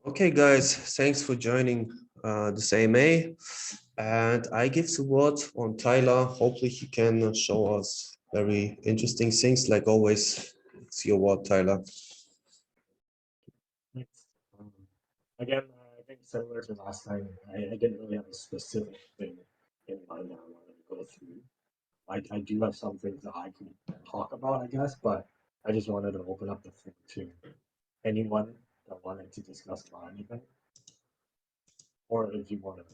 Okay, guys, thanks for joining this AMA. And I give the word on Tyler. Hopefully, he can show us very interesting things. Like always, it's your word, Tyler. Thanks. Again, I think similar to last time, I didn't really have a specific thing in mind that I wanted to go through. I do have some things that I could talk about, I guess, but I just wanted to open up the floor to anyone that wanted to discuss about anything, or if you want to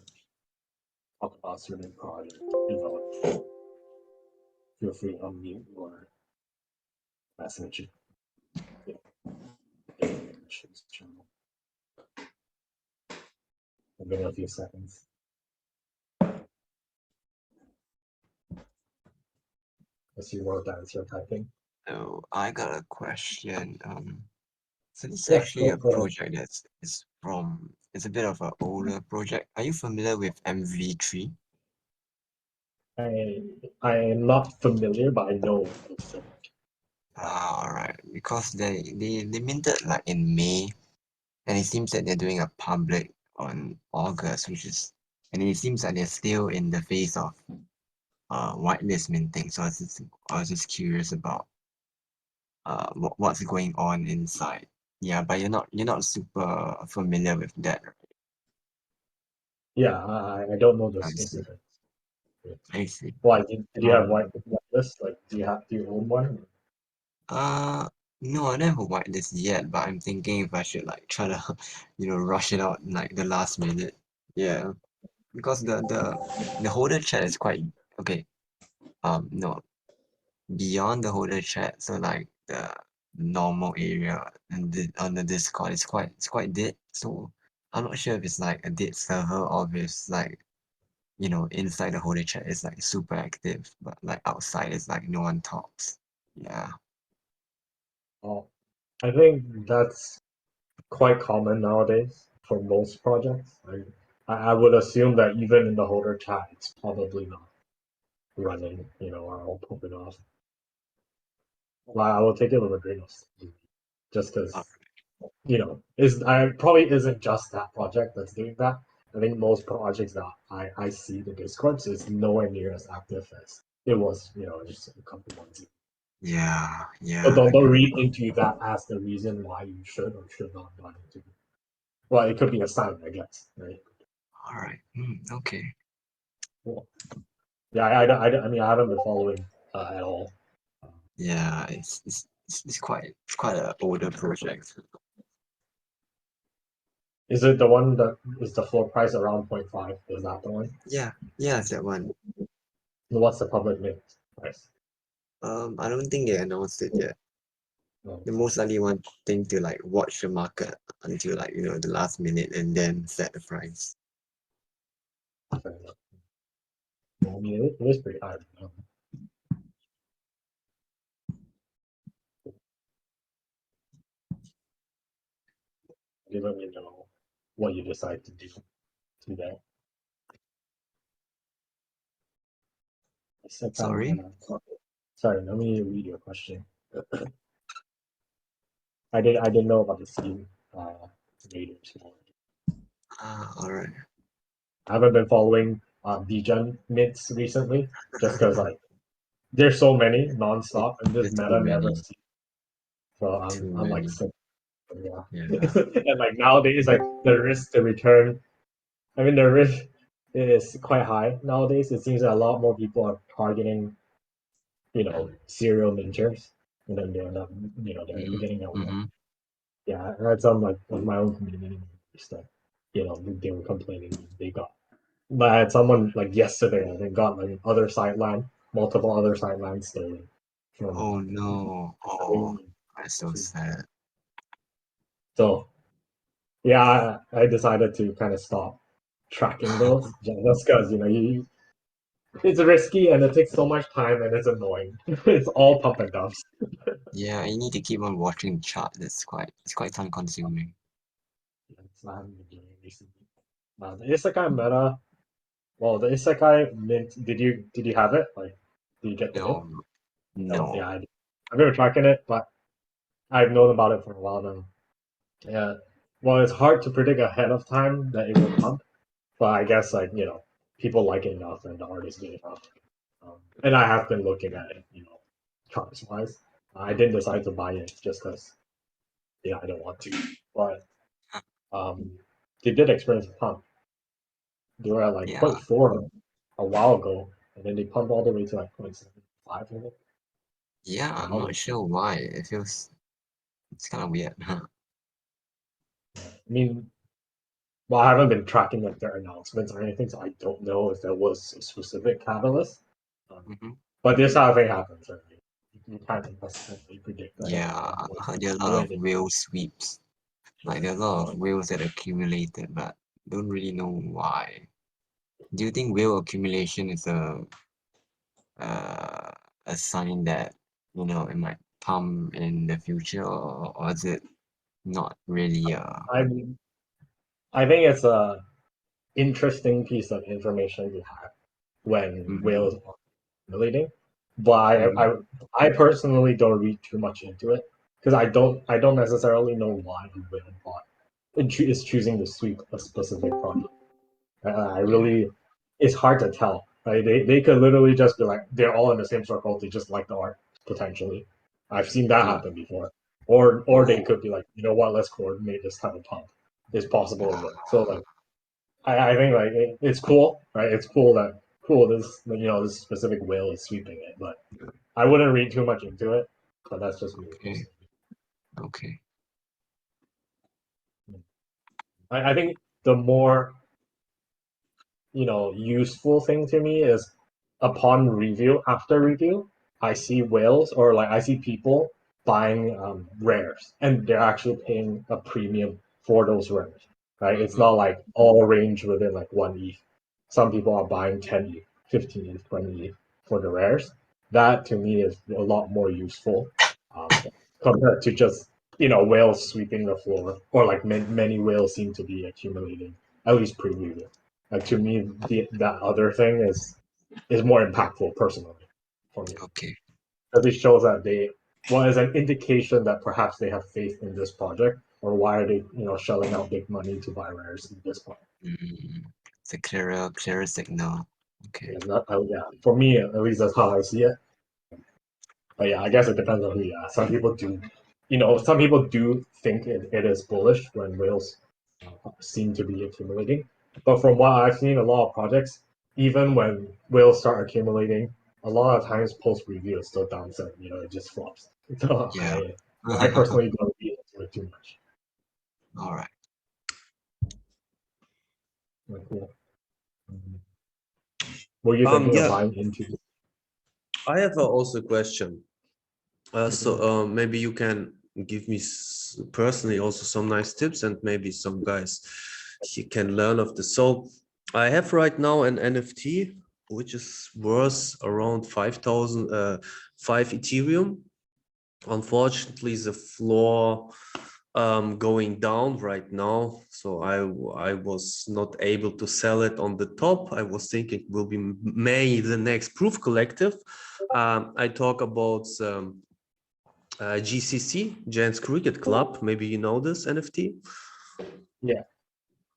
talk about certain project development, feel free to unmute or message. Yeah, channel. I'll give it a few seconds. I see what that's your typing. So I got a question. So this is Yeah, actually a go ahead. project it's a bit of an older project. Are you familiar with MV3? I am not familiar, but I know of them. Alright. Because they minted like in May, and it seems that they're doing a public on August, and it seems like they're still in the phase of whitelist minting. So I was just curious about what's going on inside. Yeah, but you're not super familiar with that, right? Yeah, I don't know the I see. specifics. I see. Why did you have Um, whitelist? Like, do you own one? uh, no, I don't have a whitelist yet, but I'm thinking if I should like try to, rush it out in, like the last minute. Yeah, because the holder chat is quite okay. No, beyond the holder chat, so like the normal area and on the Discord, it's quite dead. So I'm not sure if it's like a dead server or if it's like inside the holder chat is like super active, but like outside it's like no one talks. Yeah. Oh, I think that's quite common nowadays for most projects. I would assume that even in the holder chat, it's probably not running, or all popping off. Well, I will take it with a grain of salt, just Uh, because I probably isn't just that project that's doing that. I think most projects that I see the Discords is nowhere near as active as it was, just a couple months ago. yeah, So yeah, don't agree. read into that as the reason why you should or should not buy into it. Well, it could be a sign, I guess, right? All right. Okay. Cool. Yeah, I mean, I haven't been following at all. Yeah, it's quite an older project. Is it the one that is the floor price around 0.5? Is that the one? Yeah, it's that one. What's the public mint price? I don't think they announced it yet. No. They most likely wanting to like watch the market until like the last minute and then set the price. Fair enough. I mean, it is pretty high. You let me know what you decide to do today. Sorry. Sorry, let me read your question. I didn't know about the scheme raiders. All right. I haven't been following degen mints recently, just because like there's so many nonstop, and this There's too meta never many. ceases. So Too I'm like many. sick. Yeah. Yeah. And like nowadays, like the risk to return. I mean, the risk is quite high nowadays. It seems that a lot more people are targeting, serial minters, and then they end up, they're Mm-hmm. getting that one. Mm-hmm. Yeah, I had some like of my own community members that, they were complaining they got. But I had someone like yesterday, they got like multiple other sidelines stolen from. Oh no. Oh, that's so sad. So yeah, I decided to kind of stop tracking those just because it's risky and it takes so much time and it's annoying. It's all pump and dumps. Yeah, you need to keep on watching the chart. It's quite time consuming. It's not having been doing recently. The isekai meta. Well, the isekai mint. Did you have it? Like, did you get the mint? No, No. no. Yeah, I've been tracking it, but I've known about it for a while now. Yeah, well, it's hard to predict ahead of time that it will pump, but I guess like people like it enough and the artists get enough. And I have been looking at it, charts wise. I didn't decide to buy it just because I don't want to, but um, they did experience a pump. They were at like Yeah, point 0.4 a while ago, and then they pumped all the way to like 0.75. I think. yeah, I'm not sure why. It feels it's kind of weird. I mean, well, I haven't been tracking like their announcements or anything, so I don't know if there was a specific catalyst. Um, hmm but this how thing happens, right? You can't necessarily predict ahead of Yeah, time I heard there are a lot when of it. whale sweeps. Like there are a lot of whales that accumulated, but don't really know why. Do you think whale accumulation is uh, a sign that it might pump in the future, or is it not really I I think it's a interesting piece of information to have when mhm, whales are accumulating, but mhm, I personally don't read too much into it because I don't necessarily know why a whale bot is choosing to sweep a specific project. I yeah, really, it's hard to tell. Right? They could literally just be like they're all in the same circle. They just like the art potentially. I've seen that mm, happen before. Or they oh, could be like, you know what, let's coordinate this type of pump. It's possible as ah, well. So like I think like it's cool, right? It's cool that this specific whale is sweeping it, but I wouldn't read too much into it. But that's just me okay, personally. okay, I think the more useful thing to me is upon review, after review, I see whales or like I see people buying rares and they're actually paying a premium for those rares. Right? It's not mm, like all range within like 1 ETH. Some people are buying 10 ETH, 15 ETH, 20 ETH for the rares. That to me is a lot more useful compared to just whales sweeping the floor or like many whales seem to be accumulating at least pre-review. Like to me, that other thing is more impactful personally for me okay, because it shows that is an indication that perhaps they have faith in this project, or why are they shelling out big money to buy rares in this point. mm, it's a clearer signal. Okay, Yeah, for me at least that's how I see it. But yeah, I guess it depends on who you ask. Some people do think it is bullish when whales seem to be accumulating. But from what I've seen, a lot of projects, even when whales start accumulating, a lot of times post review is still downside. It just flops. So yeah, I personally don't read into it too much. all right. Like, cool. Were you thinking of Yeah, buying into this? I have also a question. So Mhm. maybe you can give me personally also some nice tips, and maybe some guys he can learn of this. So I have right now an NFT which is worth around 5,000, 5 Ethereum. Unfortunately, the floor going down right now, so I was not able to sell it on the top. I was thinking it will be May the next proof collective. I talk about GCC, Giants Cricket Club. Maybe you know this NFT. Yeah,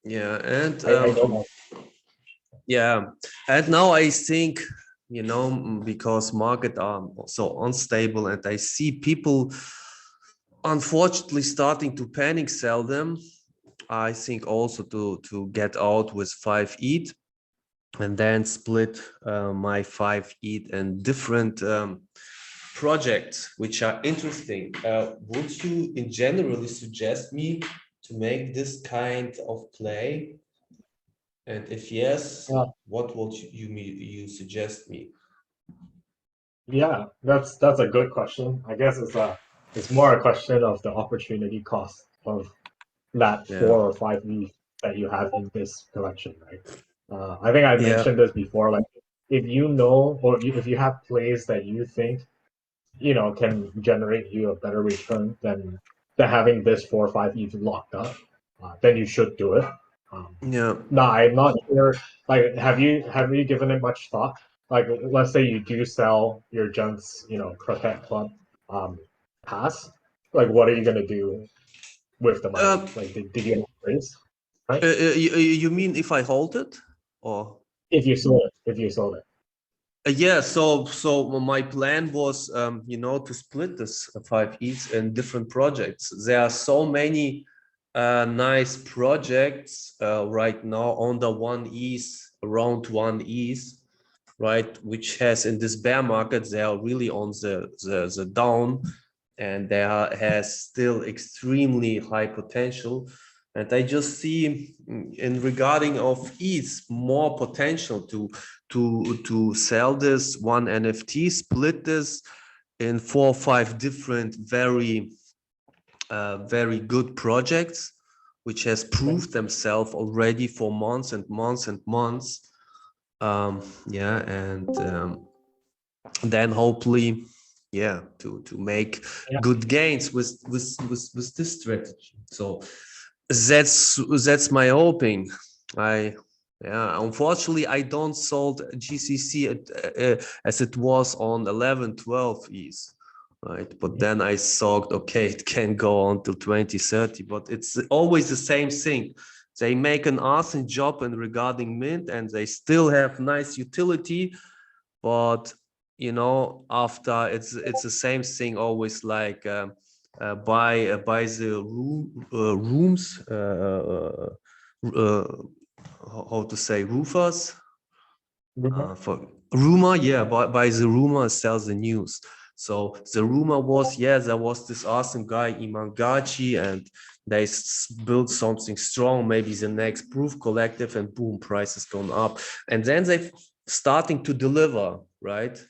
Yeah, and I don't know. yeah, and now I think because market are so unstable, and I see people unfortunately starting to panic sell them. I think also to get out with 5 ETH and then split my 5 ETH and different projects which are interesting. Would you in generally suggest me to make this kind of play? And if yes, Uh, what would you suggest me? yeah, that's a good question. I guess it's more a question of the opportunity cost of that Yeah, 4 or 5 leaves that you have in this collection, right? I think I yeah, mentioned this before. Like, if you know, or if you have plays that you think can generate you a better return than having this 4 or 5 even locked up, then you should do it. Um, yeah. no, I'm not sure. Like, have you given it much thought? Like, let's say you do sell your Junk's, Croquet Club um, pass. Like, what are you gonna do with the money? Like, did you raise? Right? You mean if I hold it, or? If you sold it. Yeah, so my plan was, to split this 5 ETH in different projects. There are so many nice projects right now on the 1 ETH, around 1 ETH, right? Which has in this bear market, they are really on the down, and there has still extremely high potential. And I just see in regarding of ETH more potential to sell this one NFT, split this in 4 or 5 different very good projects, which has proved themselves already for months and months and months. Yeah, and then hopefully, yeah, to make good gains with this strategy. So that's my hoping. Unfortunately, I don't sold GCC as it was on 11, 12 ETH, right? But then I thought, okay, it can go on till 2030, but it's always the same thing. They make an awesome job in regarding mint, and they still have nice utility, but after it's the same thing always, like buy the rooms, how to say, roofers, for rumor, yeah, by the rumor sells the news. So the rumor was, yeah, there was this awesome guy Imangachi, and they built something strong, maybe the next proof collective, and boom, prices gone up, and then they starting to deliver, right?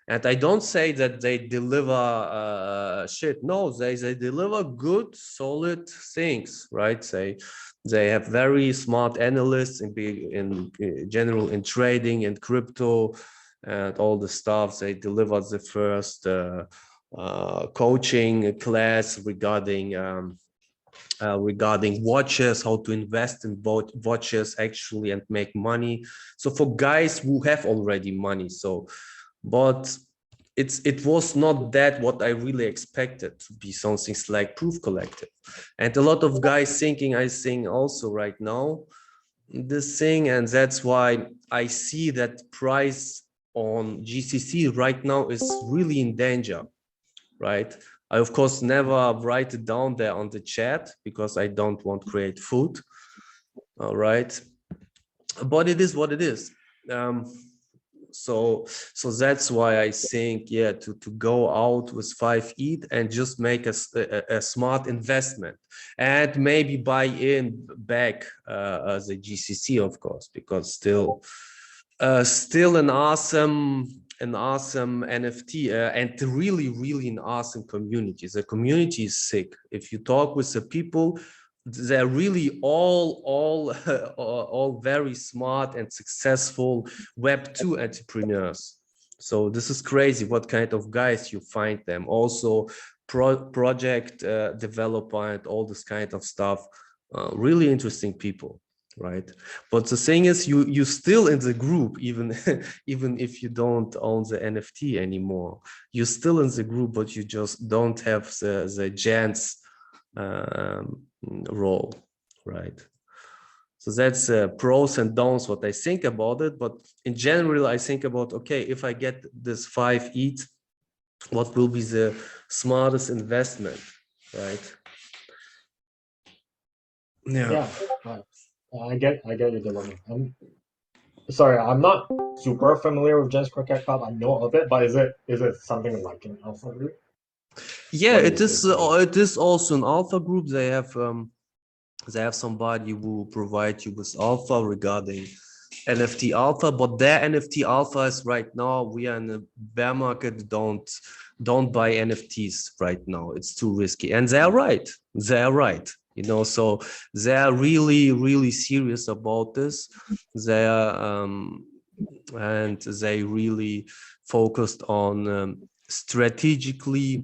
And I don't say that they deliver shit. No, they deliver good, solid things, right? They have very smart analysts in general in trading and crypto and all the stuff. They delivered the first coaching class regarding watches, how to invest in both watches actually and make money. So for guys who have already money, but it was not that what I really expected to be something like proof collective. And a lot of guys thinking, I think also right now, this thing, and that's why I see that price on GCC right now is really in danger, right? I of course never write it down there on the chat because I don't want to create food, all right? But it is what it is. So that's why I think, yeah, to go out with 5 ETH and just make a smart investment, and maybe buy in back the GCC, of course, because still an awesome NFT, and really an awesome community. The community is sick. If you talk with the people, they're really all very smart and successful Web2 entrepreneurs. So this is crazy what kind of guys you find them. Also project developer and all this kind of stuff. Really interesting people, right? But the thing is, you still in the group, even even if you don't own the NFT anymore. You're still in the group, but you just don't have the gents role, right? So that's pros and downs what I think about it. But in general, I think about, okay, if I get this 5 ETH, what will be the smartest investment, right? Yeah, I get your dilemma. Sorry, I'm not super familiar with Gens Cricket Club. I know of it, but is it something like an alpha group? Yeah, it is. It is also an alpha group. They have somebody who provide you with alpha regarding NFT alpha, but their NFT alpha is right now, we are in a bear market. Don't buy NFTs right now. It's too risky, and they're right. So they're really serious about this. And they really focused on strategically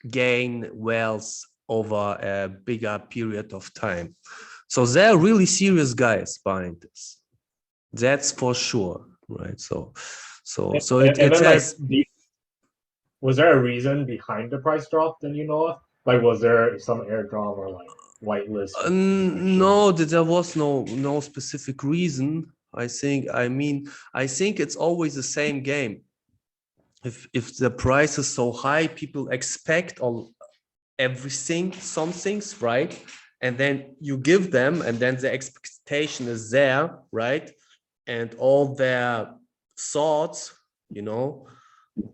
gain wealth over a bigger period of time. So they're really serious guys behind this. That's for sure, right? So it has. Was there a reason behind the price drop that you know of? Like, was there some airdrop or like whitelist? No, there was no specific reason. I think it's always the same game. If the price is so high, people expect everything, some things, right? And then you give them, and then the expectation is there, right? And all their thoughts,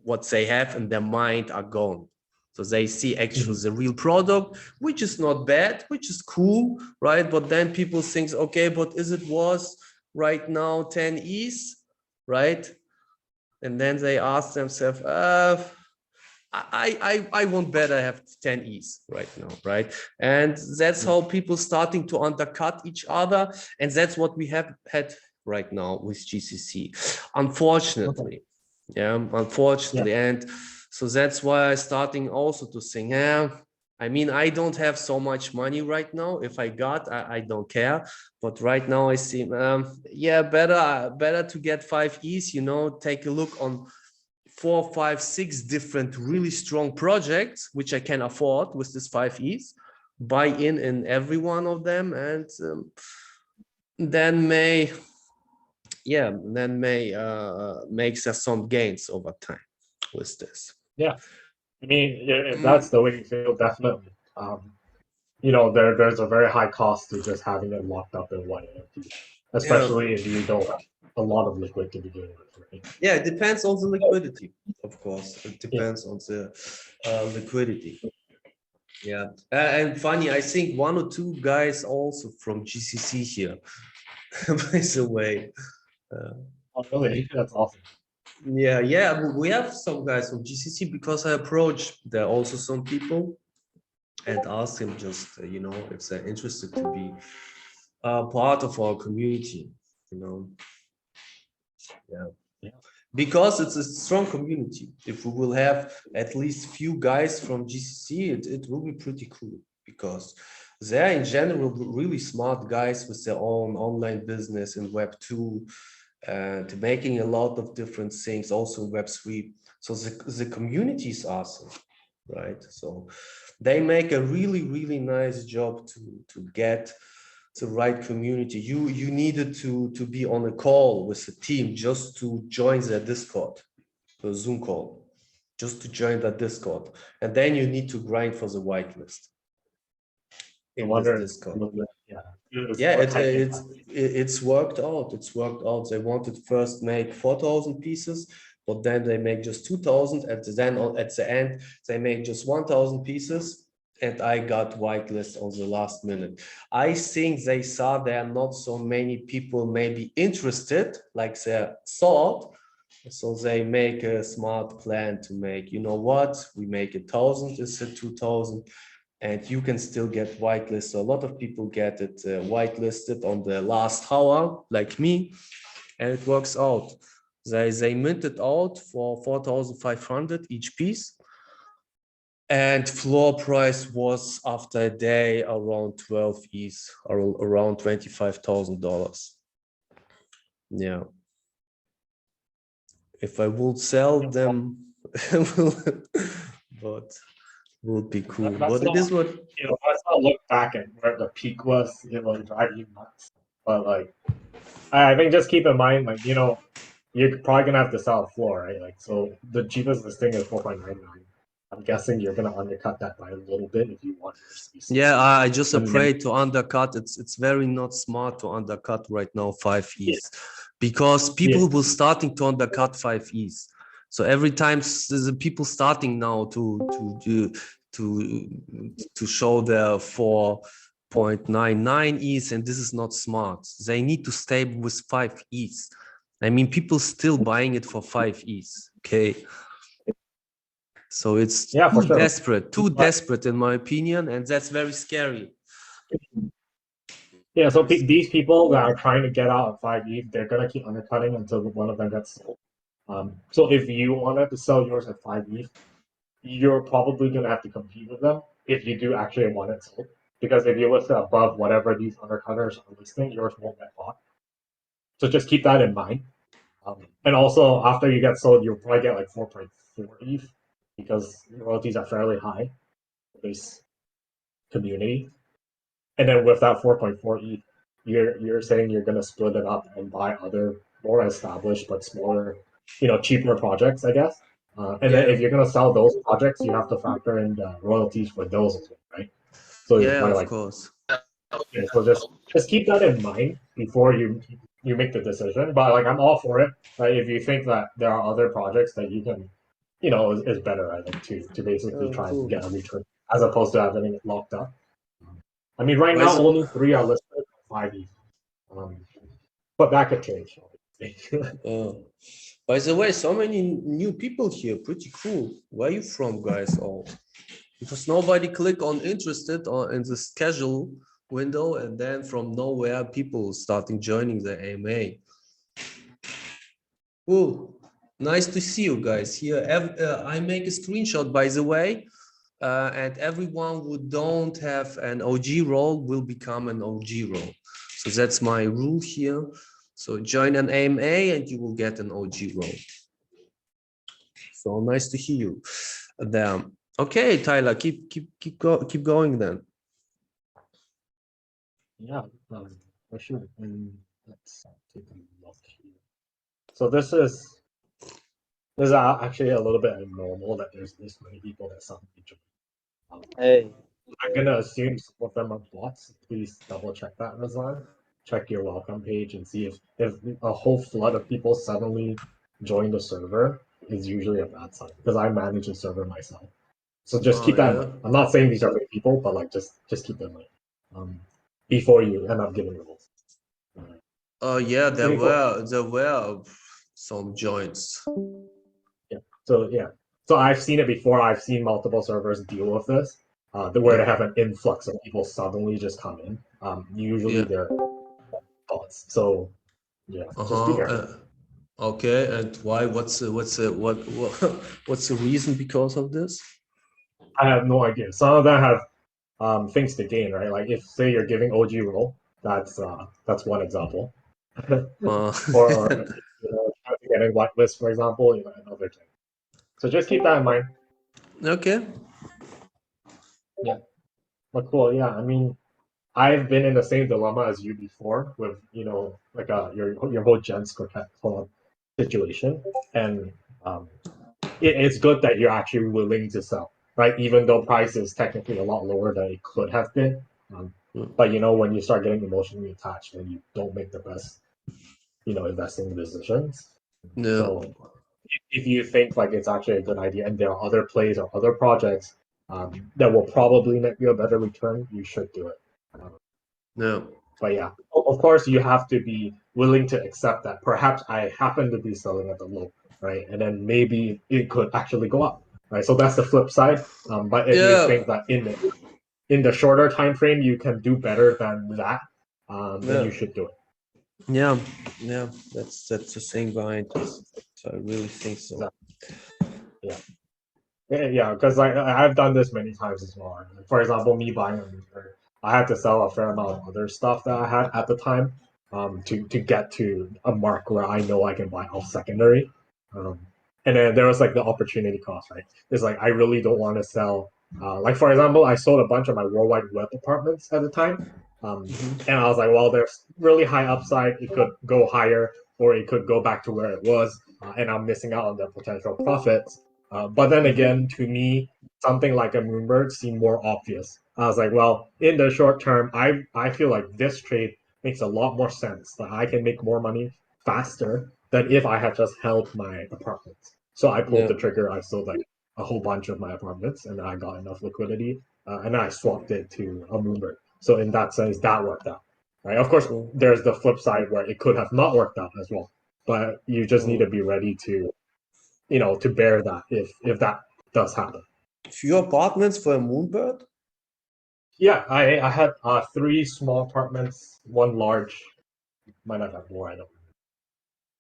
what they have in their mind are gone. So they see actually the real product, which is not bad, which is cool, right? But then people think, okay, but is it was right now 10 E's, right? And then they ask themselves, I want better have 10 E's right now, right? And that's how people starting to undercut each other. And that's what we have had right now with GCC, unfortunately. Unfortunately. And so that's why I'm starting also to think, I don't have so much money right now. If I got, I don't care. But right now I see, better to get 5 E's, take a look on 4, 5, 6 different really strong projects, which I can afford with this 5 E's, buy in every one of them, and then may make some gains over time with this. Yeah, I mean, if that's the way you feel, definitely. There's a very high cost to just having it locked up in one NFT, especially if you don't have a lot of liquid to begin with, right? Yeah, it depends on the liquidity, of course. It depends on the liquidity. Yeah, and funny, I think 1 or 2 guys also from GCC here, by the way. Oh, really? That's awesome. Yeah, we have some guys from GCC because I approached there also some people and asked them just, if they're interested to be part of our community, Yeah. Because it's a strong community. If we will have at least few guys from GCC, it will be pretty cool because they're in general really smart guys with their own online business in Web2 and making a lot of different things, also Web3. So the community is awesome, right? So they make a really, really nice job to get the right community. You needed to be on a call with the team just to join their Discord, the Zoom call, just to join that Discord, and then you need to grind for the whitelist in this Discord. It's worked out. It's worked out. They wanted first make 4,000 pieces, but then they make just 2,000, and then at the end they make just 1,000 pieces. And I got whitelist on the last minute. I think they saw there are not so many people maybe interested like they thought. So they make a smart plan to make, we make 1,000 instead of 2,000, and you can still get whitelisted. So a lot of people get it whitelisted on the last hour, like me, and it works out. They minted out for 4,500 each piece. And floor price was after a day around 12 ETH, or around $25,000. Yeah. If I would sell them, but would be cool. But it is what let's not look back at where the peak was. It will drive you nuts. But I think just keep in mind, you're probably gonna have to sell a floor, right? So the cheapest listing is 4.99. I'm guessing you're gonna undercut that by a little bit if you want yours to be sold. Yeah, I just afraid to undercut. It's very not smart to undercut right now 5 ETH because people will starting to undercut 5 ETH. So every time the people starting now to show their 4.99 ETH, and this is not smart. They need to stay with 5 ETH. People still buying it for 5 ETH. Okay. So it's too desperate in my opinion, and that's very scary. Yeah, so these people that are trying to get out of 5 ETH, they're gonna keep undercutting until one of them gets sold. So if you wanted to sell yours at 5 ETH, you're probably gonna have to compete with them if you do actually want it sold. Because if you list it above whatever these undercutters are listing, yours won't get bought. So just keep that in mind. And also, after you get sold, you'll probably get 4.4 ETH because royalties are fairly high for this community. and then with that 4.4 ETH, you're saying you're gonna split it up and buy other more established but smaller, cheaper projects, I guess. And then Yeah, if you're gonna sell those projects, you have to factor in the royalties for those as well, right? So it's yeah, by of like, course. yeah, so just keep that in mind before you make the decision. But like I'm all for it, right? If you think that there are other projects that you can, is better, I think, to basically Oh, try and cool. get a return as opposed to having it locked up. I mean, right By now the, only 3 are listed, 5 ETH. But that could change, obviously. uh, by the way, so many new people here. Pretty cool. Where are you from, guys? All because nobody click on interested or in the schedule window, and then from nowhere, people starting joining the AMA. Cool. Nice to see you guys here. I make a screenshot, by the way, and everyone who don't have an OG role will become an OG role. So that's my rule here. So join an AMA and you will get an OG role. So nice to hear you there. Okay, Tyler, keep going then. Yeah, for sure. And let's take a look here. So this is actually a little bit abnormal that there's this many people that suddenly join. Hey, I'm gonna assume some of them are bots. Please double check that, Razan. Check your welcome page and see if a whole flood of people suddenly join the server is usually a bad sign because I manage the server myself. So just Oh keep that in yeah. mind. I'm not saying these are fake people, but like just keep that in mind before you end up giving roles. Oh yeah, Pretty cool. there were some joints. Yeah. So I've seen it before. I've seen multiple servers deal with this, where they have an influx of people suddenly just come in. Usually Yeah. they're bots. So yeah, just be Uh-huh. careful. Okay, and why? What's the reason because of this? I have no idea. Some of them have things to gain, right? Like if say you're giving OG role, that's one example. Uh, Or getting whitelist, for example, another thing. So just keep that in mind. okay. Yeah. But cool, yeah. I mean, I've been in the same dilemma as you before with like your whole Gens Quartet club situation, and um, it's good that you're actually willing to sell, right? Even though price is technically a lot lower than it could have been, but when you start getting emotionally attached, then you don't make the best investing decisions. Yeah. So if you think like it's actually a good idea, and there are other plays or other projects that will probably net you a better return, you should do it. Yeah. But yeah, of course, you have to be willing to accept that perhaps I happen to be selling at the low, right? And then maybe it could actually go up, right? So that's the flip side. But if you Yeah. think that in the shorter time frame you can do better than that, then Yeah. you should do it. Yeah. Yeah. That's the thing behind this. So I really think so. Yeah. Yeah, because I've done this many times as well. For example, me buying a router, I had to sell a fair amount of other stuff that I had at the time, to get to a mark where I know I can buy off secondary. Um, and then there was like the opportunity cost, right? It's like I really don't want to sell. Like for example, I sold a bunch of my World Wide Web apartments at the time, and I was like, well, there's really high upside. It could go higher, or it could go back to where it was, and I'm missing out on the potential profits. But then again, to me, something like a Moonbird seemed more obvious. I was like, well, in the short term, I feel like this trade makes a lot more sense. That I can make more money faster than if I had just held my apartments. So I pulled Yeah. the trigger. I sold like a whole bunch of my apartments, and I got enough liquidity, and I swapped it to a Moonbird. So in that sense, that worked out. Right. Of course, Cool. there's the flip side where it could have not worked out as well. But you just need to be ready to bear that if that does happen. Few apartments for a Moonbird? Yeah, I had 3 small apartments, 1 large. Might not have more, I don't.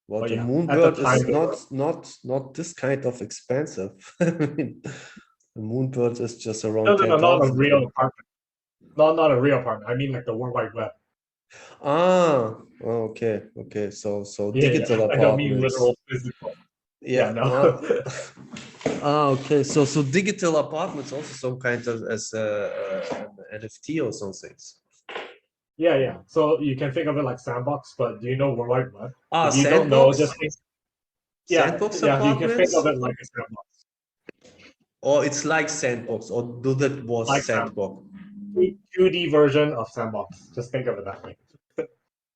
Well, But the yeah, at the Moonbird time is they were. not this kind of expensive. I mean, the Moonbird is just No, around no, no, not a 10,000. real apartment. Not a real apartment. I mean like the World Wide Web. Ah, okay, okay. So Yeah. digital I don't mean apartments. literal physical. Yeah, Yeah. no. Okay. So digital apartments also some kind of as an NFT or something. Yeah. So you can think of it like Sandbox, but do you know World Wide Web? Ah, If you don't know, just Sandbox? think, Sandbox yeah. You can think of apartments? it like a Sandbox, Or it's like Sandbox, or do that was like Sandbox, Sandbox? 2D version of Sandbox. Just think of it that way.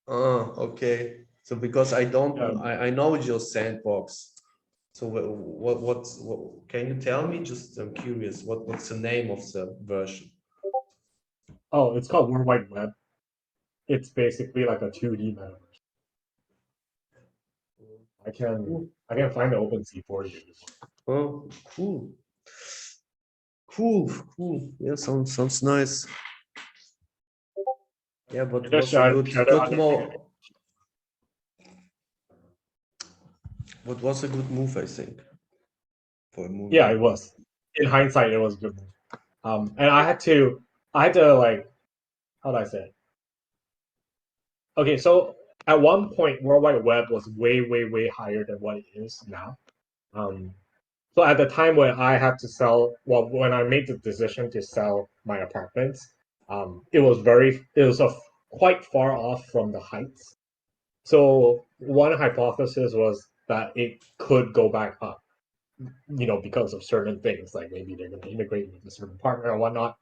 Ah, okay. So because I don't, Um, I know your Sandbox. So what can you tell me? Just I'm curious. What's the name of the version? oh, it's called World Wide Web. It's basically like a 2D metaverse. Cool. I can find the OpenSea for you. Oh, cool. Cool. Yeah, sounds nice. Yeah, I but just what's a shared it good on your more? What was a good move, I think, for a Yeah, movie. it was. In hindsight, it was a good move. And I had to like, how do I say it? Okay, so at one point, World Wide Web was way higher than what it is now. Um, so at the time when I had to sell, well, when I made the decision to sell my apartments, it was quite far off from the heights. So one hypothesis was that it could go back up, because of certain things, like maybe they're going to integrate with a certain partner or whatnot.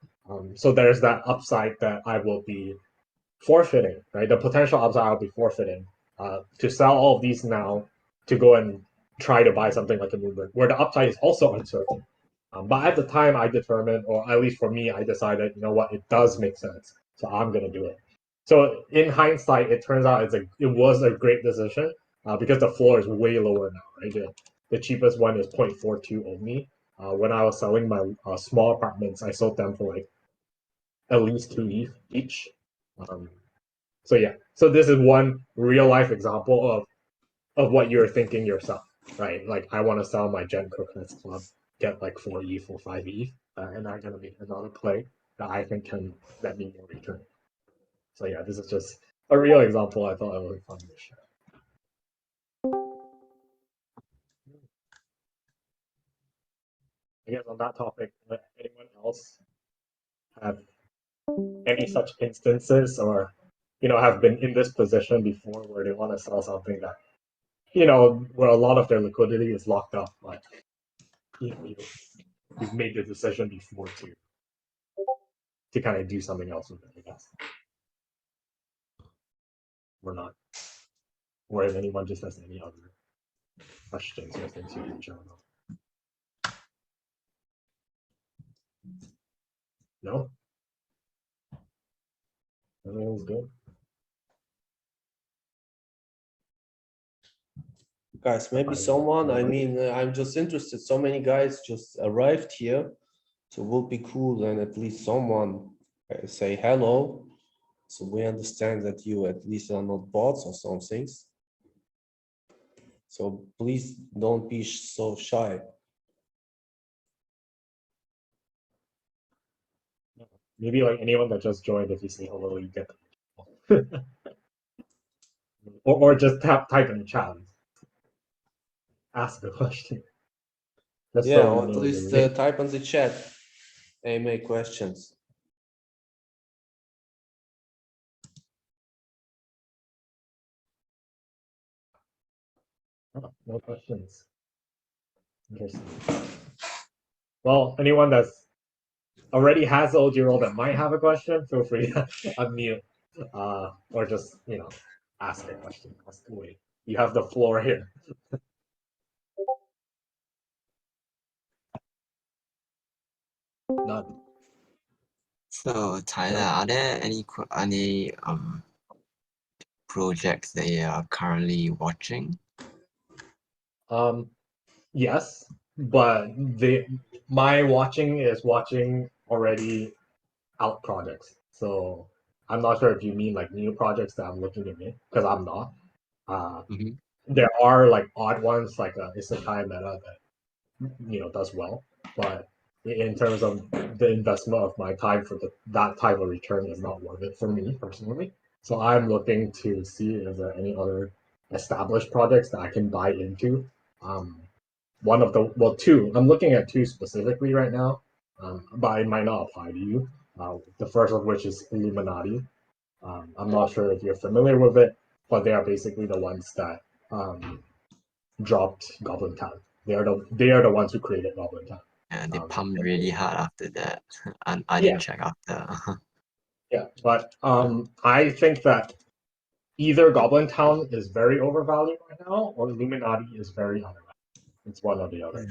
So there's that upside that I will be forfeiting, right? The potential upside I'll be forfeiting to sell all of these now to go and try to buy something like a movement where the upside is also uncertain. But at the time, I determined, or at least for me, I decided, you know what, it does make sense, so I'm gonna do it. So in hindsight, it turns out it was a great decision because the floor is way lower now, right? The cheapest one is 0.42 only. When I was selling my small apartments, I sold them for like at least 2 ETH each. Um, so yeah, so this is one real life example of what you're thinking yourself, right? Like I want to sell my Gen Coconuts Club, get like 4 ETH or 5 ETH, and I'm gonna make another play that I think can let me more return. So yeah, this is just a real example. I thought it would be fun to share. I guess on that topic, anyone else have any such instances, or have been in this position before where they want to sell something that where a lot of their liquidity is locked up, but you've made the decision before to kind of do something else with it, I guess. Or not. Or if anyone just has any other questions or things you can share about. No? Everything's good? Guys, maybe Fine. someone, I mean, I'm just interested. So many guys just arrived here. So it would be cool and at least someone say hello. So we understand that you at least are not bots or some things. So please don't be so shy. Maybe like anyone that just joined, if you say hello, you get them. or just type in the chat. Ask a question. Just Yeah, so we or at know least you're type on the chat. AMA questions. oh, no questions. Interesting. Well, anyone that's already has the OG role that might have a question, feel free to unmute or just ask a question. Ask away. You have the floor here. None. So Tyler, are there any projects that you are currently watching? Yes, but my watching is watching already out projects. So I'm not sure if you mean like new projects that I'm looking to make, because I'm not. Uh, Mm-hmm. there are like odd ones like Isekai Meta that does well, but in terms of the investment of my time for that type of return is not worth it for me personally. So I'm looking to see if there are any other established projects that I can buy into. Um, one of the two. I'm looking at two specifically right now, but it might not apply to you. The first of which is Illuminati. I'm not sure if you're familiar with it, but they are basically the ones that dropped Goblin Town. They are the ones who created Goblin Town. And they pumped really hard after that. And I Yeah. didn't check after. Yeah, but I think that either Goblin Town is very overvalued right now, or Illuminati is very undervalued. It's one or the other.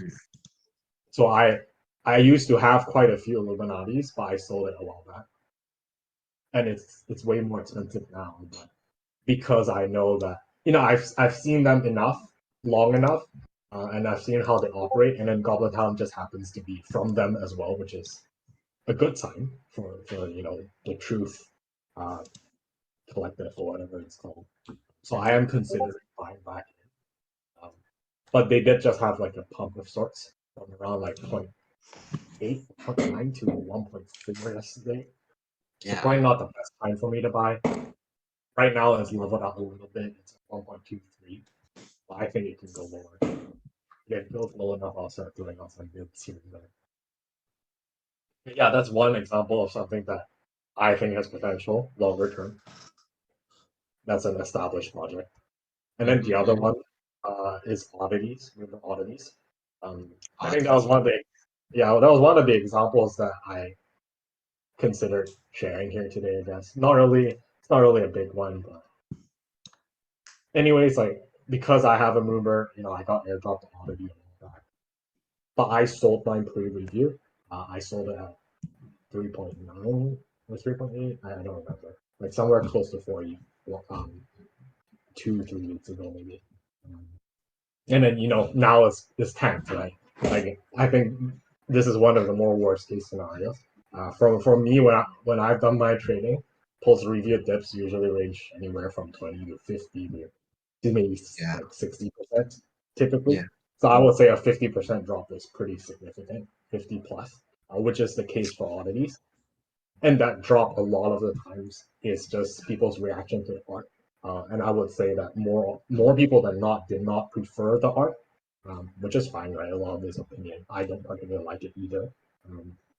So I used to have quite a few Illuminatis, but I sold it a while back, and it's way more expensive now. But because I know that I've seen them long enough, and I've seen how they operate, and then Goblin Town just happens to be from them as well, which is a good sign for the truth collective or whatever it's called. So I am considering buying back in. But they did just have like a pump of sorts from around like 0.8, 0.9 to 1.4 yesterday. So Yeah. probably not the best time for me to buy. Right now it's leveled out a little bit. It's at 1.23. But I think it can go lower. If it goes low enough, I'll start doing off some bids here and there. But yeah, that's one example of something that I think has potential longer term. That's an established project. And then the other one is oddities. Remember oddities? I think that was one of the examples that I considered sharing here today. I guess it's not really a big one, but anyways, like because I have a mover, I got airdropped the oddity and all that. But I sold mine pre-review. I sold it at 3.9 or 3.8. I don't remember. Like somewhere close to 40. 2-3 weeks ago maybe. And then now it's tanked, right? Like I think this is one of the more worst case scenarios. For me, when I've done my trading, post review dips usually range anywhere from 20 to 50 to maybe like 60% typically. Yeah. So I would say a 50% drop is pretty significant, 50 plus, which is the case for oddities. And that drop a lot of the times is just people's reaction to the art. And I would say that more people than not did not prefer the art, which is fine, right? A lot of this opinion. I don't particularly like it either.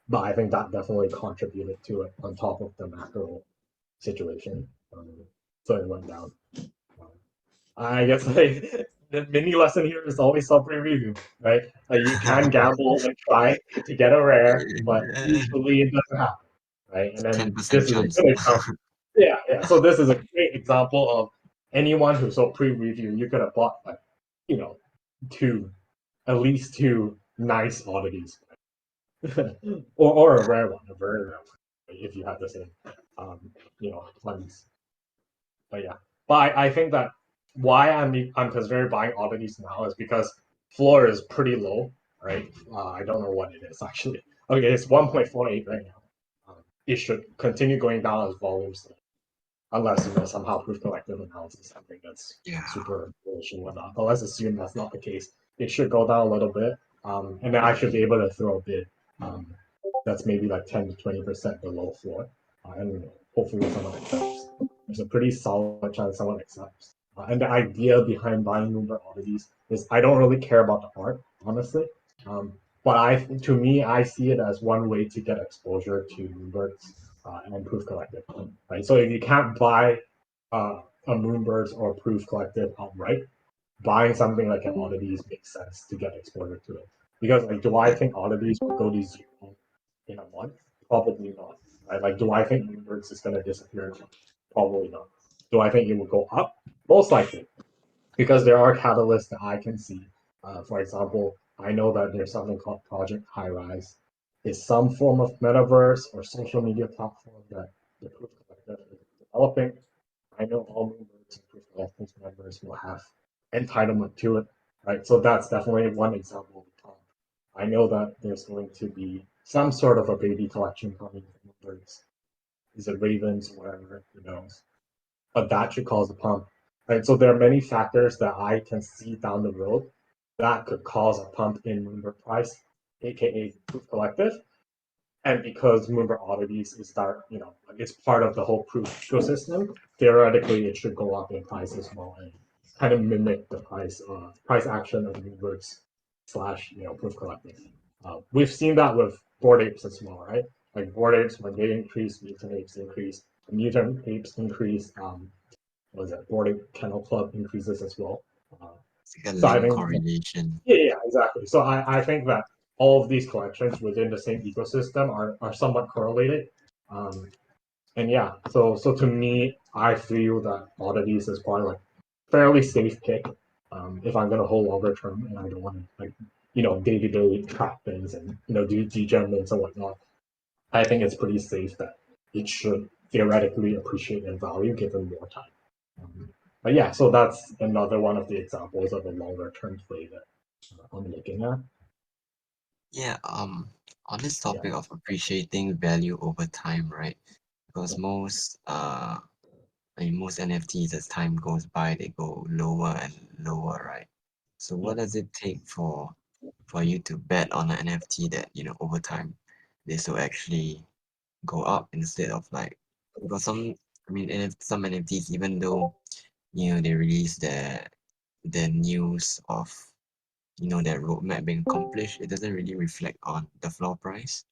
But I think that definitely contributed to it on top of the macro situation. So it went down. I guess like the mini lesson here is always sell pre-review, right? Like you can gamble and try to get a rare, but usually it doesn't happen, right? And then 10% this is a chance. good example. Yeah. So this is a great example of anyone who sold pre-review. You could have bought like, at least two nice oddities, or a rare one, a very rare one, if you have the same, funds. But yeah, but I think that why I'm considering buying oddities now is because floor is pretty low, right? I don't know what it is actually. Okay, it's 1.48 right now. It should continue going down as volumes, unless somehow proof collective analysis something that's super bullish and whatnot. But let's assume that's not the case. It should go down a little bit, and then I should be able to throw a bid that's maybe like 10 to 20% below floor, and hopefully someone accepts. There's a pretty solid chance someone accepts. And the idea behind buying Moonbird oddities is I don't really care about the art, honestly. But to me, I see it as one way to get exposure to Moonbirds and Proof Collective, right? So if you can't buy a Moonbirds or Proof Collective outright, buying something like an oddities makes sense to get exposure to it. Because like, do I think oddities will go to zero in a month? Probably not. Right? Like, do I think Moonbirds is going to disappear in a month? Probably not. Do I think it will go up? Most likely, because there are catalysts that I can see. For example, I know that there's something called Project High Rise. It's some form of metaverse or social media platform that the Proof Collective is developing. I know all Moonbirds and Proof Collective members will have entitlement to it, right? So that's definitely one example of the pump. I know that there's going to be some sort of a baby collection coming from Moonbirds. Is it Ravens or whatever? Who knows? But that should cause a pump. Right? So there are many factors that I can see down the road that could cause a pump in Moonbird price, aka Proof Collective. And because Moonbird oddities is that, it's part of the whole proof ecosystem, theoretically it should go up in price as well and kind of mimic the price action of Moonbirds slash Proof Collective. We've seen that with Bored Apes as well, right? Like Bored Apes, when they increase, Mutant Apes increase. mutant apes increase. What is it? Boarding Kennel Club increases as well. It's like a So I link think, correlation. yeah, exactly. So I think that all of these collections within the same ecosystem are somewhat correlated. Um, and yeah, so to me, I feel that oddities is probably like fairly safe pick. If I'm gonna hold longer term and I don't want to like day to day track things and do degenerate and whatnot, I think it's pretty safe that it should theoretically appreciate in value given more time. But yeah, so that's another one of the examples of a longer term play that I'm looking at. Yeah, on this Yeah, topic of appreciating value over time, right? Because yeah, most NFTs as time goes by, they go lower and lower, right? So yeah, what does it take for you to bet on an NFT that, over time this will actually go up instead of like because some NFTs, even though they release their news of their roadmap being accomplished, it doesn't really reflect on the floor price.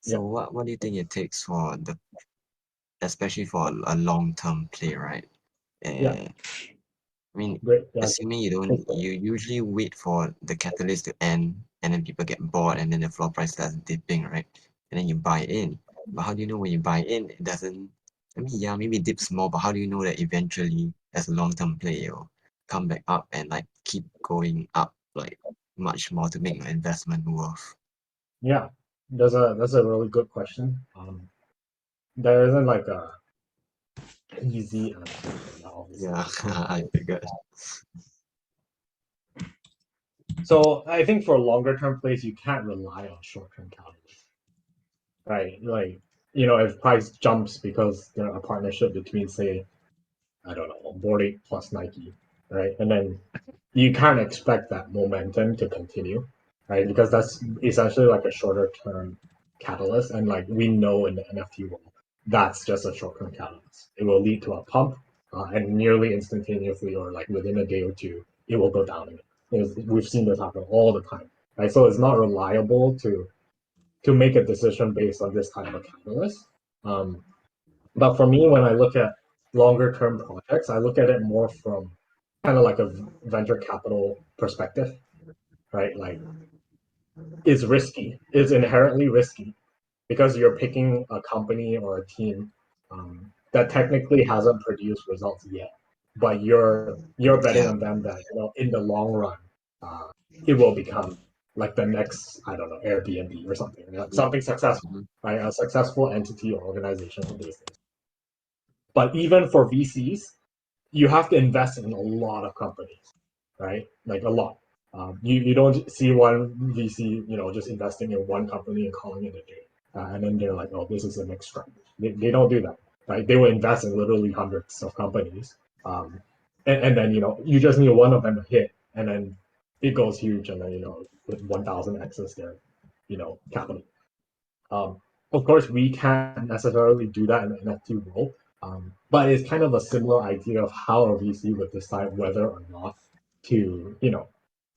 yeah, So what do you think it takes for especially for a long-term play, right? yeah. Uh, I mean, Great. Yeah, assuming go for you usually wait for the catalyst to end and then people get bored and then the floor price starts dipping, right? And then you buy in. But how do you know when you buy in, it doesn't, I mean, yeah, maybe it dips more, but how do you know that eventually, as a long-term play, it'll come back up and like keep going up like much more to make your investment worth? Yeah, that's a really good question. There isn't like a easy answer for that, obviously. Yeah, I figured. So I think for longer term plays, you can't rely on short term catalysts, right? Like if price jumps because there's a partnership between, say, I don't know, Bored Ape plus Nike, right? And then you can't expect that momentum to continue, right? Because that's essentially like a shorter term catalyst. And like we know in the NFT world, that's just a short term catalyst. It will lead to a pump, and nearly instantaneously or like within a day or two, it will go down again. We've seen this happen all the time, right? So it's not reliable to make a decision based on this type of catalyst. Um, but for me, when I look at longer term projects, I look at it more from kind of like a venture capital perspective, right? Like it's risky, it's inherently risky because you're picking a company or a team that technically hasn't produced results yet, but you're betting Yeah. on them that in the long run, uh, it will become like the next I don't know Airbnb or something, like Mhm, something successful, mhm. right? A successful entity or organization for these things. But even for VCs, you have to invest in a lot of companies, right? Like a lot. You don't see one VC, just investing in one company and calling it a day. And then they're like, oh, this is the next trend. They don't do that, right? They will invest in literally hundreds of companies. And then, you just need one of them to hit, and then it goes huge, and then, with 1,000 access their, capital. Of course, we can't necessarily do that in the NFT world, but it's kind of a similar idea of how a VC would decide whether or not to,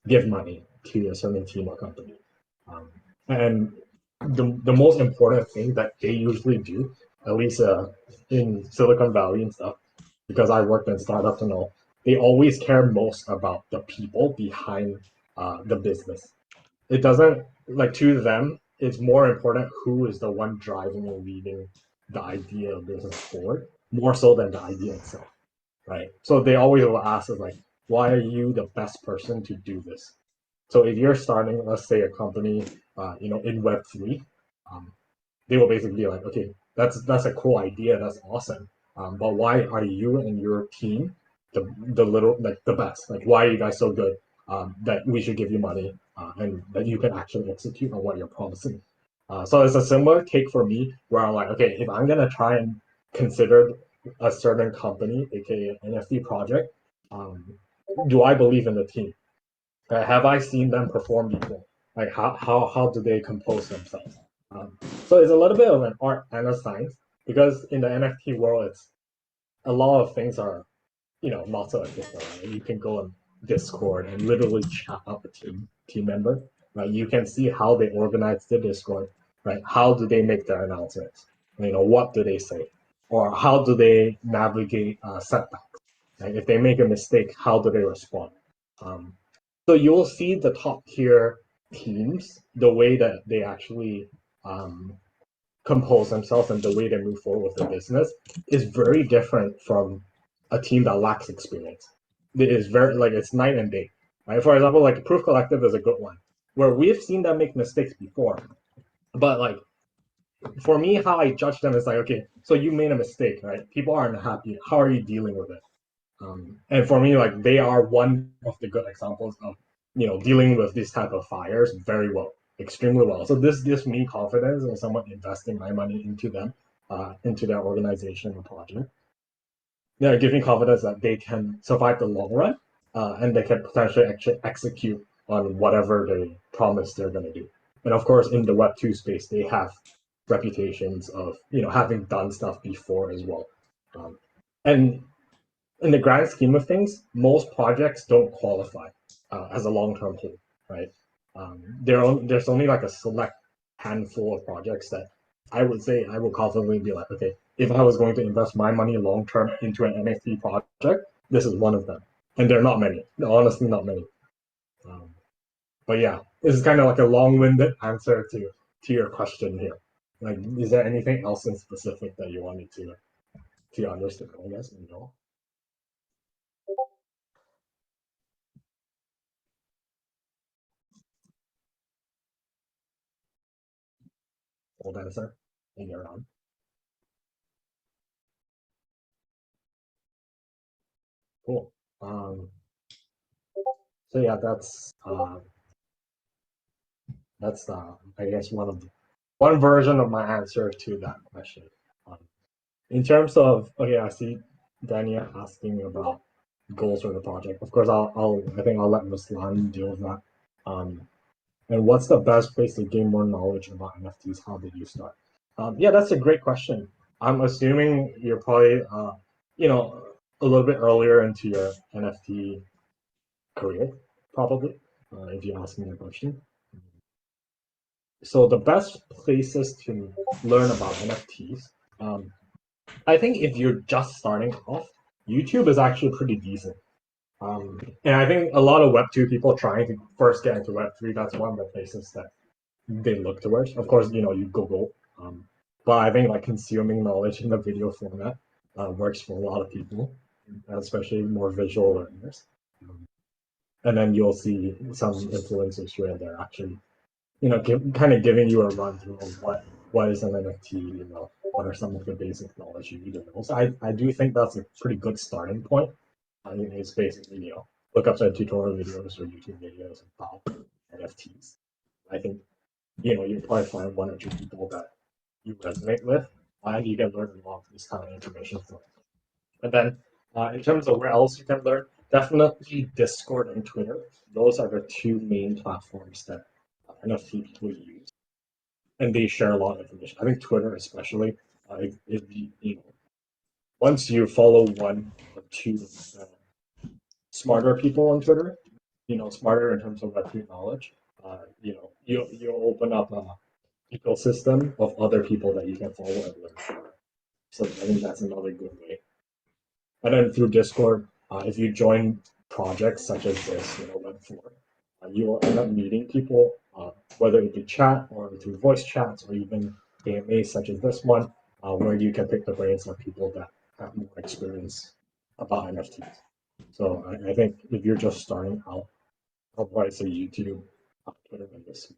give money to a certain team or company. Um, and the most important thing that they usually do, at least in Silicon Valley and stuff, because I worked in startups and all, they always care most about the people behind the business. It doesn't like to them it's more important who is the one driving and leading the idea of business forward more so than the idea itself, right? So they always will ask us like, why are you the best person to do this? So if you're starting, let's say, a company in web3, um, they will basically be like, okay, that's a cool idea, that's awesome, but why are you and your team the little like the best? Like, why are you guys so good that we should give you money and that you can actually execute on what you're promising? So it's a similar take for me where I'm like, okay, if I'm gonna try and consider a certain company, aka NFT project, um, do I believe in the team? Have I seen them perform before? Like how do they compose themselves? Um, so it's a little bit of an art and a science because in the NFT world, it's a lot of things are not so official. Right? You can go on Discord and literally chat up a team member. Right? You can see how they organize the Discord. Right? How do they make their announcements? What do they say? or how do they navigate setbacks? Right? If they make a mistake, how do they respond? So you'll see the top tier teams, the way that they actually compose themselves and the way they move forward with the business is very different from a team that lacks experience. It is very like it's night and day. Right? For example, like Proof Collective is a good one, where we've seen them make mistakes before. But like for me, how I judge them is like, okay, so you made a mistake, right? People aren't happy. How are you dealing with it? And for me, like they are one of the good examples of dealing with this type of fires very well, extremely well. So this gives me confidence in someone investing my money into them, into their organization or project. Yeah, it gives me confidence that they can survive the long run, and they can potentially actually execute on whatever they promise they're going to do. And of course, in the Web2 space, they have reputations of having done stuff before as well. And in the grand scheme of things, most projects don't qualify as a long-term hold, right? There's only like a select handful of projects that I would say I would confidently be like, okay, if I was going to invest my money long-term into an NFT project, this is one of them. And they're not many. They're honestly not many. But yeah, this is kind of like a long-winded answer to your question here. Like, is there anything else in specific that you wanted to understand? I guess no. Old answer, and you're on. Cool. So yeah, that's I guess one version of my answer to that question. Um, in terms of okay, I see Daniel asking about goals for the project. Of course, I think I'll let Ruslan deal with that. And what's the best place to gain more knowledge about NFTs? How did you start? Yeah, that's a great question. I'm assuming you're probably you know a little bit earlier into your NFT career, probably, if you ask me a question. So the best places to learn about NFTs, I think if you're just starting off, YouTube is actually pretty decent. And I think a lot of Web2 people trying to first get into Web3, that's one of the places that they look towards. Of course, you Google, but I think like consuming knowledge in the video format works for a lot of people, especially more visual learners. And then you'll see some influencers here and there actually kind of giving you a run through of what is an NFT, what are some of the basic knowledge you need to know. So I do think that's a pretty good starting point. I mean, it's basically, look up some tutorial videos or YouTube videos about NFTs. I think, you'll probably find one or two people that you resonate with, and you can learn a lot of this kind of information from. And then in terms of where else you can learn, definitely Discord and Twitter. Those are the two main platforms that NFT people use, and they share a lot of information. I think Twitter, especially, if once you follow one or two smarter people on Twitter, smarter in terms of Web3 knowledge, you open up a ecosystem of other people that you can follow and learn from. So I think that's another good way. And then through Discord, if you join projects such as this, Web4, you will end up meeting people, whether it be chat or through voice chats or even AMAs such as this one, where you can pick the brains of people that have more experience about NFTs. So I think if you're just starting out, I'll probably say YouTube, Twitter, and this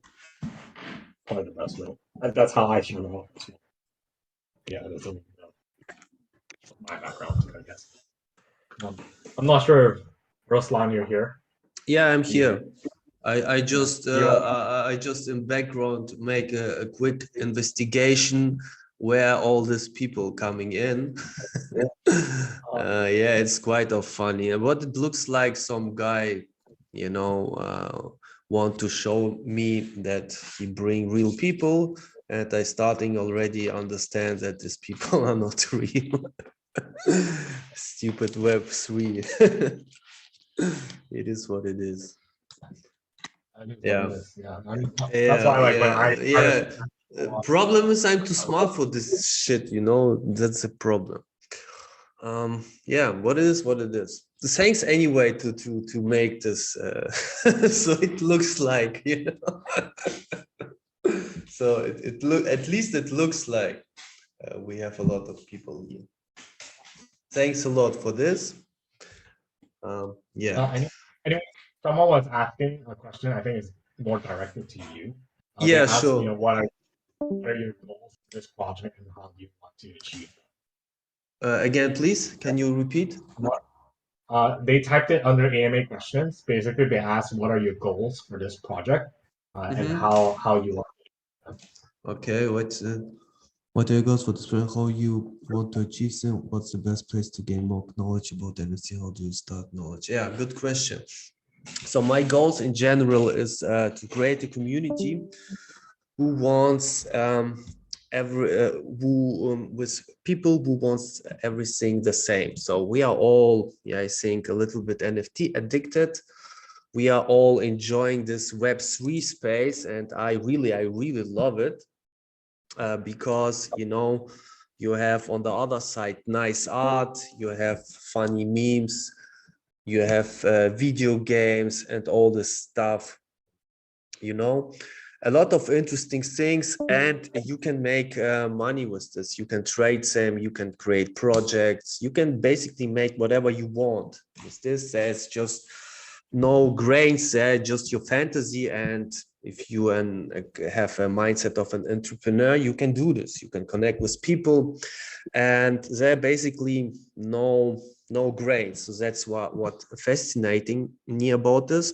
probably the best way. And that's how I started off as well. Yeah, that's my background, I guess. I'm not sure if Ruslan, you're here. Yeah, I'm here. I just in background make a quick investigation where all these people coming in. Yeah, it's quite funny. What it looks like, some guy, want to show me that he bring real people, and I starting already understand that these people are not real. Stupid Web3. It is what it is. Yeah. Yeah. That's why, like, when I yeah. Problem is I'm too smart for this shit, you know, that's a problem. Yeah, what it is what it is. The thanks anyway to make this so it looks like, you know. So it look, at least it looks like we have a lot of people here. Thanks a lot for this. Yeah. Anyway, someone was asking a question. I think it's more directed to you. They Yeah, asked, sure. what are your goals for this project and how do you want to achieve Again, please, can you repeat? them? They typed it under AMA questions. Basically, they asked, what are your goals for this project and how you want them. Okay, what are your goals for this project? How you want to achieve them? What's the best place to gain more knowledge about NFT? How do you start knowledge? Yeah, good question. So my goals in general is to create a community who wants with people who wants everything the same. So we are all, yeah, I think a little bit NFT addicted. We are all enjoying this Web3 space, and I really love it because, you know, you have on the other side nice art, you have funny memes, you have video games and all this stuff, you know, a lot of interesting things, and you can make money with this. You can trade them, you can create projects, you can basically make whatever you want with this. There's just no grains there, just your fantasy. And if you have a mindset of an entrepreneur, you can do this. You can connect with people, and there basically no grains. So that's what fascinating me about this.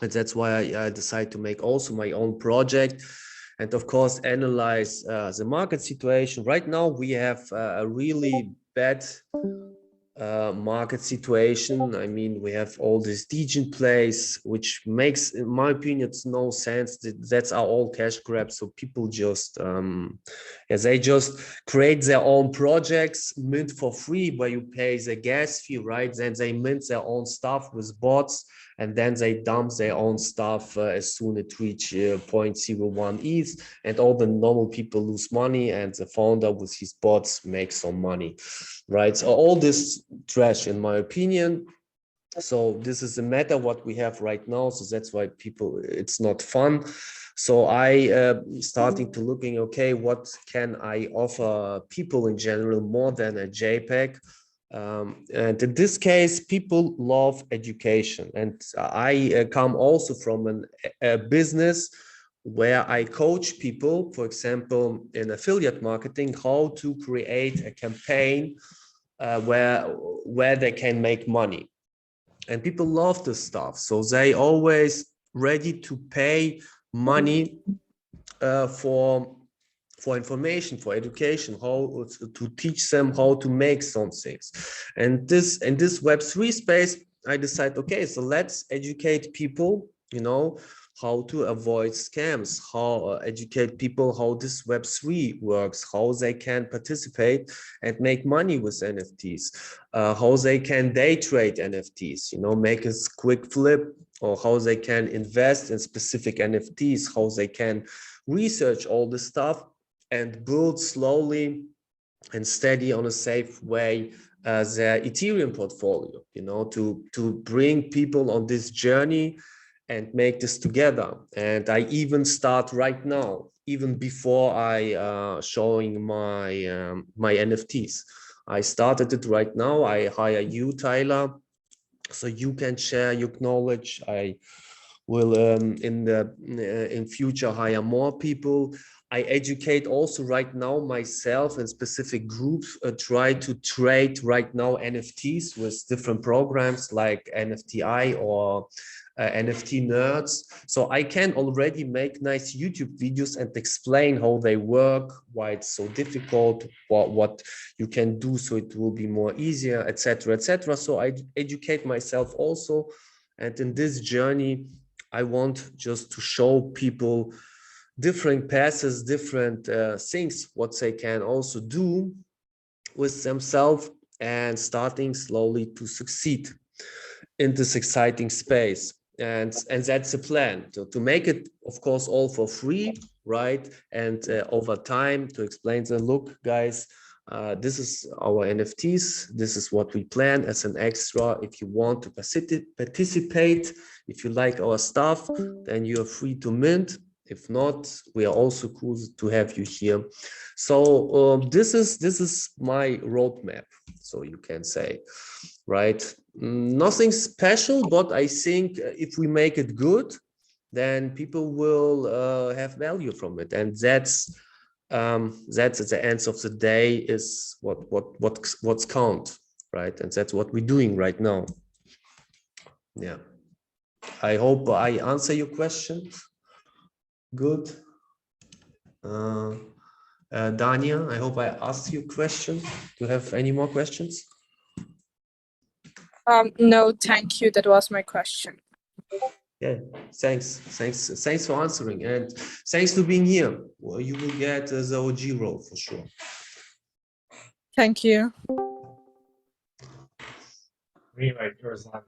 And that's why I decided to make also my own project, and of course analyze the market situation. Right now we have a really bad market situation. I mean, we have all these degen plays, which makes, in my opinion, it's no sense. That's our all cash grabs. So people just they just create their own projects, mint for free, where you pay the gas fee, right? Then they mint their own stuff with bots, and then they dump their own stuff as soon as it reach 0.01 ETH, and all the normal people lose money, and the founder with his bots makes some money, right? So all this trash, in my opinion. So this is the matter what we have right now. So that's why people, it's not fun. So I starting to looking, okay, what can I offer people in general more than a JPEG? And in this case, people love education. And I come also from a business where I coach people, for example, in affiliate marketing, how to create a campaign where they can make money. And people love this stuff. So they always ready to pay money for information, for education, how to teach them how to make some things. And this in this Web3 space, I decide, okay, so let's educate people, you know, how to avoid scams, how educate people how this Web3 works, how they can participate and make money with NFTs, how they can day trade NFTs, you know, make a quick flip, or how they can invest in specific NFTs, how they can research all this stuff and build slowly and steady on a safe way their Ethereum portfolio, you know, to bring people on this journey and make this together. And I even start right now, even before I showing my NFTs. I started it right now. I hire you, Tyler, so you can share your knowledge. I will in future hire more people. I educate also right now myself in specific groups, try to trade right now NFTs with different programs like NFTI or NFT nerds. So I can already make nice YouTube videos and explain how they work, why it's so difficult, what you can do so it will be more easier, etc., etc. So I educate myself also. And in this journey, I want just to show people different passes, different things, what they can also do with themselves, and starting slowly to succeed in this exciting space. and that's the plan, to make it, of course, all for free, right? And over time to explain the, look, guys, this is our NFTs. This is what we plan as an extra. If you want to participate, if you like our stuff, then you are free to mint. If not, we are also cool to have you here. So this is my roadmap, so you can say, right? Nothing special, but I think if we make it good, then people will have value from it, and that's at the end of the day is what's count, right? And that's what we're doing right now. Yeah, I hope I answer your question. Good. Dania, I hope I asked you a question. Do you have any more questions? No, thank you. That was my question. Yeah, thanks for answering, and thanks for being here. Well, you will get the OG role for sure. Thank you. Really, like Ruslan,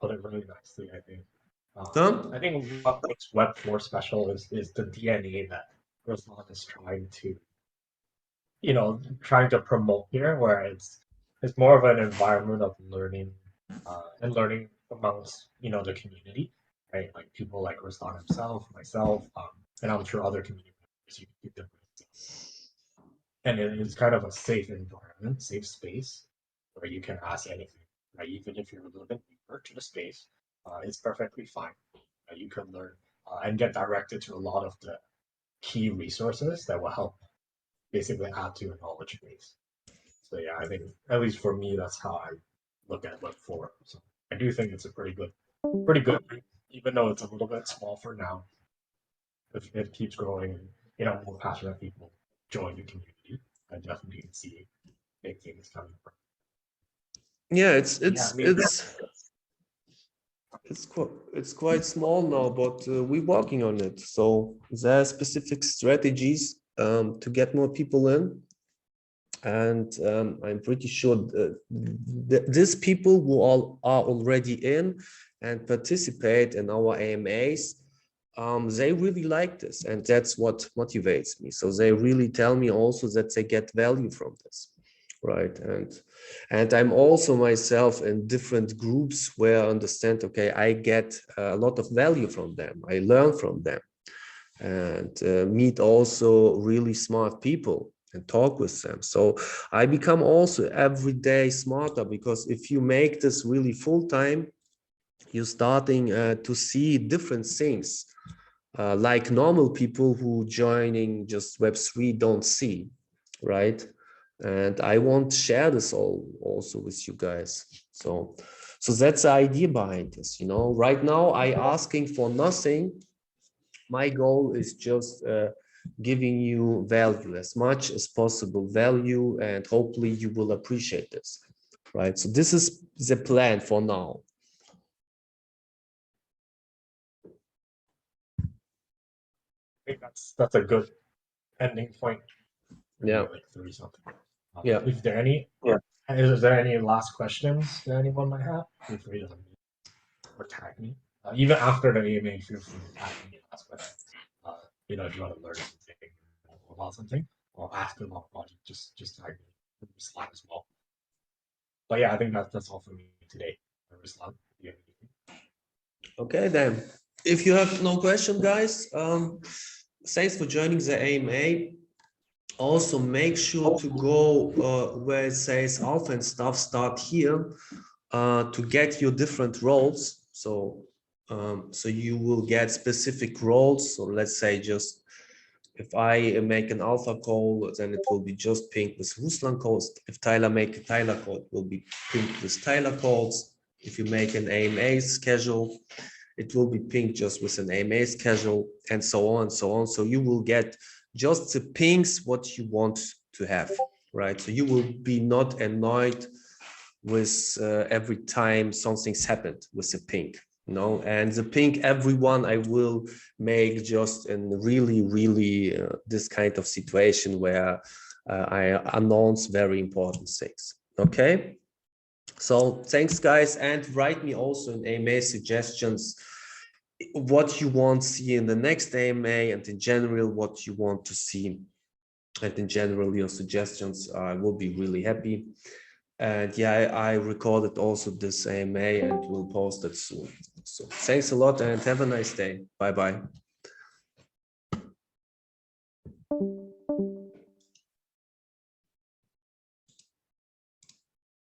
put it really nicely, I think. Huh? I think what makes Web4 special is the DNA that Ruslan is trying to promote here, where it's more of an environment of learning and learning amongst the community, right? Like people like Ruslan himself, myself, and I'm sure other community members you can do them with. And it is kind of a safe environment, safe space where you can ask anything, right? Even if you're a little bit newer to the space, it's perfectly fine. You can learn and get directed to a lot of the key resources that will help basically add to your knowledge base. So yeah, I think at least for me, that's how I look at Web4. So I do think it's a pretty good, even though it's a little bit small for now. If it keeps growing, more passionate people join the community, I definitely can see big things coming from. Yeah, it's quite small now, but we're working on it. So there are specific strategies to get more people in, and I'm pretty sure these people who all are already in and participate in our AMAs, they really like this, and that's what motivates me. So they really tell me also that they get value from this, right? And I'm also myself in different groups where I understand, okay, I get a lot of value from them, I learn from them, and meet also really smart people and talk with them. So I become also every day smarter, because if you make this really full-time, you're starting to see different things like normal people who joining just Web3 don't see, right? And I want to share this all also with you guys. So that's the idea behind this. Right now I asking for nothing. My goal is just giving you value, as much as possible value, and hopefully you will appreciate this, right? So this is the plan for now. I think that's a good ending point. Yeah. Like 30 something. Yeah. Is there any last questions that anyone might have? Feel free to unmute or tag me. Even after the AMA, feel free to tag me and ask questions. If you want to learn something about something or ask about project, just tag me in Slack as well. But yeah, I think that's all for me today. Ruslan, do you have anything? Okay, then. If you have no question, guys, thanks for joining the AMA. Also, make sure to go where it says alpha and stuff, start here to get your different roles. So you will get specific roles. So let's say just if I make an alpha call, then it will be just pink with Ruslan calls. If Tyler make a Tyler call, it will be pink with Tyler calls. If you make an AMA schedule, it will be pink just with an AMA schedule, and so on and so on. So you will get just the pinks what you want to have, right? So you will be not annoyed with every time something's happened with the pink, and the pink everyone I will make just in really this kind of situation where I announce very important things. Okay, so thanks guys, and write me also in AMA suggestions what you want to see in the next AMA, and in general, what you want to see. And in general, your suggestions, I will be really happy. And yeah, I recorded also this AMA and will post it soon. So thanks a lot and have a nice day. Bye-bye.